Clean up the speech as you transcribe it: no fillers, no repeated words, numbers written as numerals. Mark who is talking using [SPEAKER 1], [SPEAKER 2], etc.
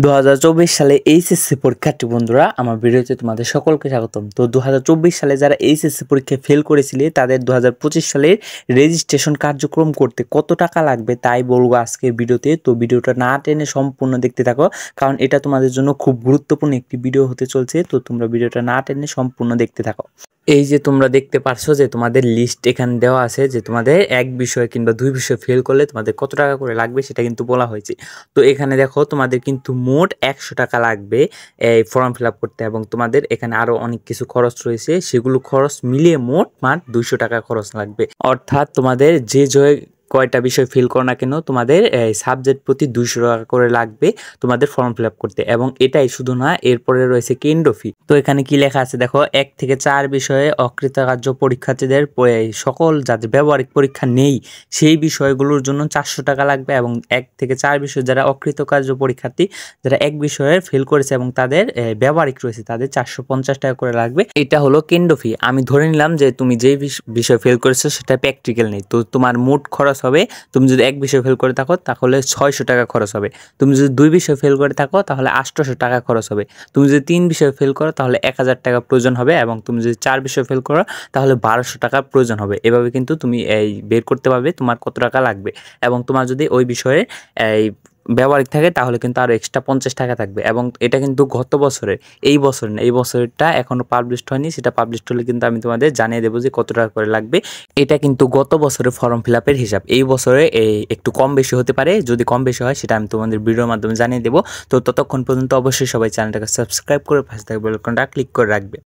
[SPEAKER 1] 2024 সালে এইচএসসি পরীক্ষার্থী বন্ধুরা, আমার ভিডিওতে তোমাদের সকলকে স্বাগতম। তো 2024 সালে যারা এইচএসসি পরীক্ষায় ফেল করেছিলে তাদের 2025 সালের রেজিস্ট্রেশন কার্যক্রম করতে কত টাকা লাগবে তাই বলবো আজকের ভিডিওতে। তো ভিডিওটা না টেনে সম্পূর্ণ দেখতে থাকো, কারণ এটা তোমাদের জন্য খুব গুরুত্বপূর্ণ একটি ভিডিও হতে চলছে। তো তোমরা ভিডিওটা না টেনে সম্পূর্ণ দেখতে থাকো। এই যে তোমরা দেখতে পারছো যে তোমাদের লিস্ট এখানে দেওয়া আছে, যে তোমাদের এক বিষয় কিংবা দুই বিষয় ফেল করলে তোমাদের কত টাকা করে লাগবে সেটা কিন্তু বলা হয়েছে। তো এখানে দেখো তোমাদের কিন্তু মোট 100 টাকা লাগবে এই ফর্ম ফিল আপ করতে, এবং তোমাদের এখানে আরো অনেক কিছু খরচ রয়েছে, সেগুলো খরচ মিলিয়ে মোট 200 টাকা খরচ লাগবে। অর্থাৎ তোমাদের যে কয়টা বিষয় ফিল করো না কেন তোমাদের সাবজেক্ট প্রতি 200 টাকা করে লাগবে তোমাদের ফর্ম ফিল আপ করতে। এবং এটাই শুধু না, এরপরে রয়েছে কেন্দ্র ফি। তো এখানে কি লেখা আছে দেখো, 1 থেকে 4 বিষয়ে অকৃতকার্য পরীক্ষার্থীদের সকল যাদের ব্যবহারিক পরীক্ষা নেই সেই বিষয়গুলোর জন্য 400 টাকা লাগবে, এবং 1 থেকে 4 বিষয় যারা অকৃতকার্য পরীক্ষার্থী যারা এক বিষয়ে ফেল করেছে এবং তাদের ব্যবহারিক রয়েছে তাদের 450 টাকা করে লাগবে। এটা হলো কেন্দ্র ফি। আমি ধরে নিলাম যে তুমি যেই বিষয় ফেল করেছো সেটা প্র্যাকটিক্যাল নেই, তো তোমার মোট খরচ হবে, তুমি যদি এক বিষয় ফেল করে থাকো তাহলে 600 টাকা খরচ হবে। তুমি যদি 2 বিষয় ফেল করে থাকো তাহলে 800 টাকা খরচ হবে। তুমি যদি 3 বিষয় ফেল করো তাহলে 1000 টাকা প্রয়োজন হবে, এবং তুমি যদি 4 বিষয় ফেল করো তাহলে 1200 টাকা প্রয়োজন হবে। এভাবে কিন্তু তুমি বের করতে পারবে তোমার কত টাকা লাগবে। এবং তোমার যদি ওই বিষয়ে ব্যবহারিক থাকে তাহলে কিন্তু আরও এক্সট্রা 50 টাকা থাকবে। এবং এটা কিন্তু গত বছরের, এই বছর না, এই বছরটা এখনও পাবলিশড হয়নি, সেটা পাবলিশড হলে কিন্তু আমি তোমাদের জানিয়ে দেবো যে কত টাকা করে লাগবে। এটা কিন্তু গত বছরের ফর্ম ফিল আপের হিসাব, এই বছরে একটু কম বেশি হতে পারে, যদি কম বেশি হয় সেটা আমি তোমাদের ভিডিওর মাধ্যমে জানিয়ে দেবো। তো ততক্ষণ পর্যন্ত অবশ্যই সবাই চ্যানেলটাকে সাবস্ক্রাইব করে পাশে থাকা বেল আইকনটা ক্লিক করে রাখবে।